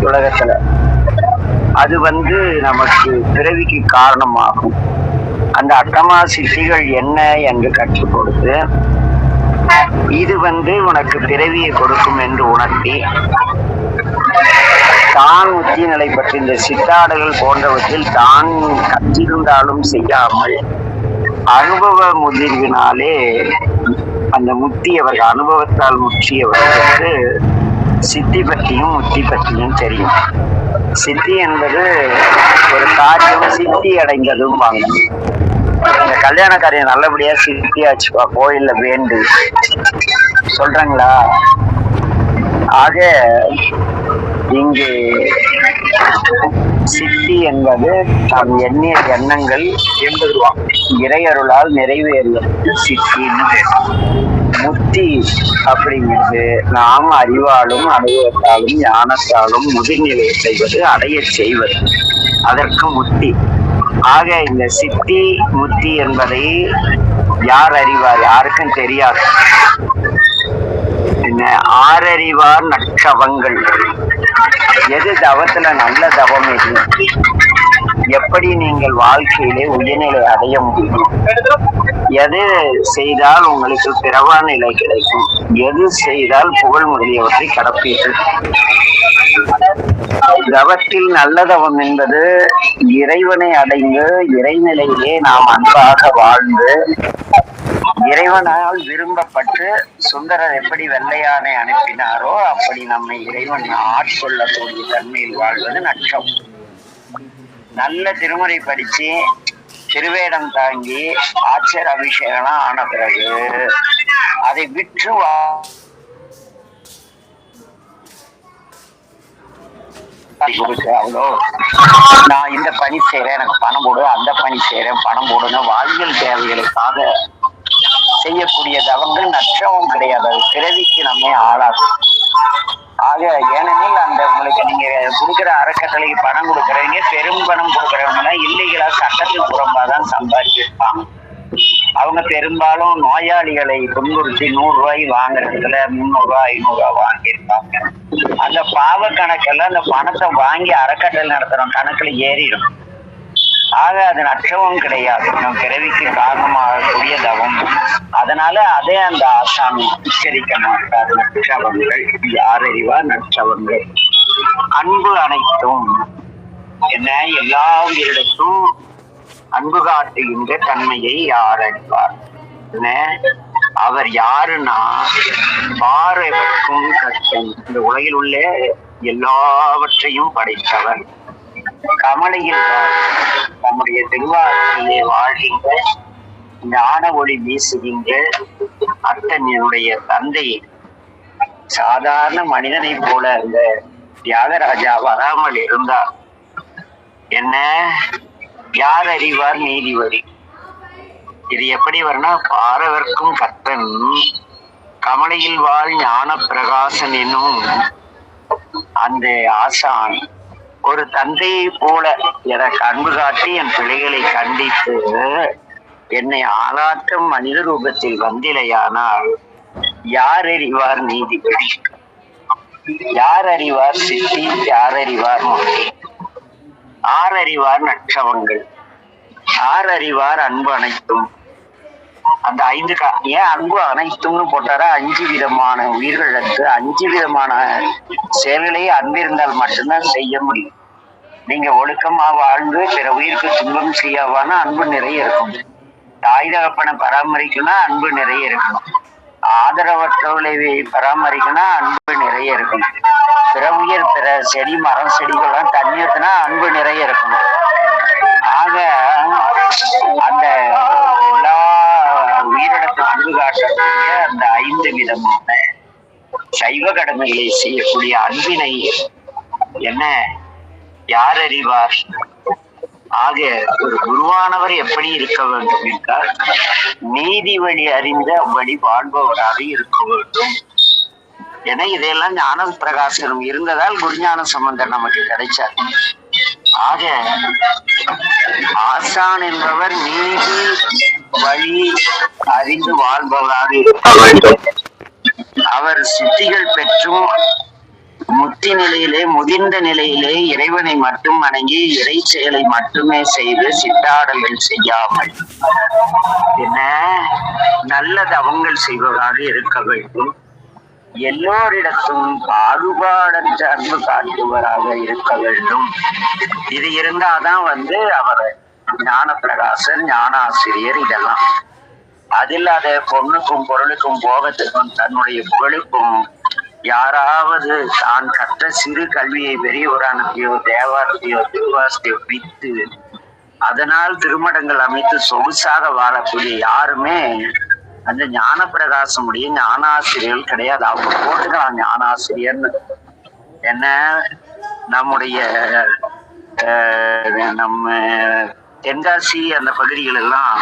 உலகத்துல. அது நமக்கு பிறவிக்கு காரணமாகும். அந்த அட்டமா சித்திகள் என்ன என்று கற்றுக் கொடுத்து, இது உனக்கு பிறவியை கொடுக்கும் என்று உணர்த்தி, தான் உச்சி நிலை பற்றி இந்த சித்தாடுகள் போன்றவற்றில் தான் கற்றிருந்தாலும் செய்யாமல் அனுபவ முதிர்வினாலே அந்த முத்தியவர்கள், அனுபவத்தால் முற்றியவர்களுக்கு சித்தி பற்றியும் முத்தி பற்றியும் தெரியும். சித்தி என்பது ஒரு காரியம் சித்தி அடைந்ததும் வாங்க. இந்த கல்யாண காரியம் நல்லபடியா சித்தியாச்சுப்பா, கோயில்ல வேண்டு சொல்றாங்களா? ஆக இங்கு சித்தி என்பது நாம் எண்ணிய எண்ணங்கள் இறையருளால் நிறைவேறுவது சித்தின்னு. முத்தி அப்படிங்கிறது நாம் அறிவாலும் அனுபவத்தாலும் ஞானத்தாலும் முதிர்நிலை செய்வது, அடைய செய்வது, அதற்கு முத்தி. ஆக இந்த சித்தி முத்தி என்பதை யார் அறிவார்? யாருக்கும் தெரியாது. ஆறறிவார் நற்றவங்கள். எது தவத்துல நல்ல தவம், எது எப்படி நீங்கள் வாழ்க்கையிலே உயர்நிலை அடைய முடியும், எது செய்தால் உங்களுக்கு பிறவா நிலை கிடைக்கும், எது செய்தால் புகழ் முதலியவற்றை கடப்பீர்கள். தவத்தில் நல்ல தவம் என்பது இறைவனை அடைந்து இறைநிலையிலே நாம் அன்பாக வாழ்ந்து இறைவனால் விரும்பப்பட்டு சுந்தரர் எப்படி வெள்ளையானை அனுப்பினாரோ அப்படி நம்மை இறைவன் ஆட்கொள்ளக்கூடிய தன்மையில் வாழ்வது நட்சம். நல்ல திருமுறை படிச்சு திருவேடம் தாங்கி ஆட்சியர் அபிஷேகம் ஆன பிறகு அதை விற்று அவ்வளோ நான் இந்த பணி செய்யறேன், எனக்கு பணம் போடு, அந்த பணி செய்யறேன் பணம் போடுன்னு வாழ்வியல் தேவைகளுக்காக செய்யக்கூடிய தவங்கள் நற்றவும் கிடையாது. அது பிறவிக்கு நம்மை ஆளாகும். ஆக ஏனெனில் அந்த உங்களுக்கு நீங்க கொடுக்குற அறக்கட்டளைக்கு பணம் கொடுக்குறவங்க, பெரும் பணம் கொடுக்குறவங்க இல்லைகளா சட்டத்துக்கு புறம்பாதான் சம்பாதிச்சிருப்பாங்க. அவங்க பெரும்பாலும் நோயாளிகளை துன்புறுத்தி 100 ரூபாய் வாங்குறதுல 300 ரூபாய் 500 ரூபாய் வாங்கியிருப்பாங்க. அந்த பாவ கணக்கெல்லாம் அந்த பணத்தை வாங்கி அறக்கட்டளை நடத்துற கணக்குல ஏறிடும். ஆக அது நற்றவும் கிடையாது, நம் பிறவிக்கு காரணமாகக்கூடிய தவம். அதனால அதே அந்த ஆசாமி உச்சரிக்க மாட்டார். நற்றவங்கள் யார் அறிவார்? நற்றவங்கள். அன்பு அனைத்தும் என்ன, எல்லா உயிரிடத்தும் அன்பு காட்டுகின்ற தன்மையை யார் அறிவார்? அவர் யாருன்னா பாரவர்க்கும் கற்றன், இந்த உலகில் உள்ள எல்லாவற்றையும் படைத்தவர். கமலையில் நம்முடைய திருவாரூரிலே வாழ்கின்ற ஞான ஒளி வீசுகின்ற அத்தனுடைய தந்தை சாதாரண மனிதனை போல அந்த தியாகராஜா வராமல் இருந்தார். என்ன, யார் அறிவார்? நீதிபதி. இது எப்படி வரனா, பாரவர்க்கும் கற்றன் கமலையில் வாழ் ஞான பிரகாசன் என்னும் அந்த ஆசான் ஒரு தந்தையை போல எனக்கு அன்பு காட்டி என் பிள்ளைகளை கண்டித்து என்னை ஆளாற்றும் மனித ரூபத்தில் வந்திலையானால் யார் அறிவார்? நீதிபதி. யார் அறிவார் சித்தி? யார் அறிவார் முக்தி? ஆர் அறிவார் நற்றவங்கள்? ஆர் அறிவார் அன்பு அனைத்தும்? அந்த 5 ஏன் அன்பு அனைத்தும்னு போட்டாரா? 5 விதமான உயிர்களுக்கு 5 விதமான செயல்களை அன்பிருந்தால் மட்டும்தான் செய்ய முடியும். நீங்க ஒழுக்கமா வாழ்ந்து பிற உயிருக்கு துன்பம் செய்யவானா அன்பு நிறைய இருக்கும். தாய் தகப்பனை பராமரிக்கணும்னா அன்பு நிறைய இருக்கும். ஆதரவற்றவர்களை பராமரிக்கணும்னா அன்பு நிறைய இருக்கும். பிற உயிர், பிற செடி மரம் செடிகள்லாம் தண்ணி ஊத்தினா அன்பு நிறைய இருக்கும். ஆக அந்த எல்லா உயிரிடத்தும் அன்பு காட்டக்கூடிய அந்த 5 விதமான சைவ கடமைகளை செய்யக்கூடிய அன்பினை என்ன யார் அறிவார்? ஆக ஒரு குருவானவர் எப்படி இருக்க வேண்டும் என்றால் நீதி வழி அறிந்த வழி வாழ்பவராக இருக்க வேண்டும் என இதையெல்லாம் ஞான பிரகாசனம் இருந்ததால் குருஞான சம்பந்தர் நமக்கு கிடைச்சார். ஆக ஆசான் என்பவர் நீதி வழி அறிந்து வாழ்பவராக இருக்க வேண்டும். அவர் சித்திகள் பெற்றும் முத்தி நிலையிலே முதிர்ந்த நிலையிலே இறைவனை மட்டும் வணங்கி இறை செயலை மட்டுமே செய்து சித்தாடல்கள் செய்யாமல் என்ன நல்ல தவங்கள் செய்வதாக இருக்க வேண்டும். எல்லோரிடத்தும் பாகுபாடற்ற அன்பு காட்டுவராக இருக்க வேண்டும். இது இருந்தாதான் அவர் ஞான பிரகாசர், ஞான ஆசிரியர். இதெல்லாம் அது இல்லாத பொண்ணுக்கும் பொருளுக்கும் போகத்துக்கும் தன்னுடைய புகழுக்கும் யாராவது தான் கற்ற சிறு கல்வியை பெரியவரானத்தையோ தேவாரத்தையோ திருவாசத்தையோ வித்து அதனால் திருமடங்கள் அமைத்து சொகுசாக வாழக்கூடிய யாருமே அந்த ஞான பிரகாசமுடைய ஞானாசிரியர்கள் கிடையாது. அவங்க போட்டுக்கலாம் ஞானாசிரியர்னு. என்ன நம்முடைய நம்ம தென்காசி அந்த பகுதிகள் எல்லாம்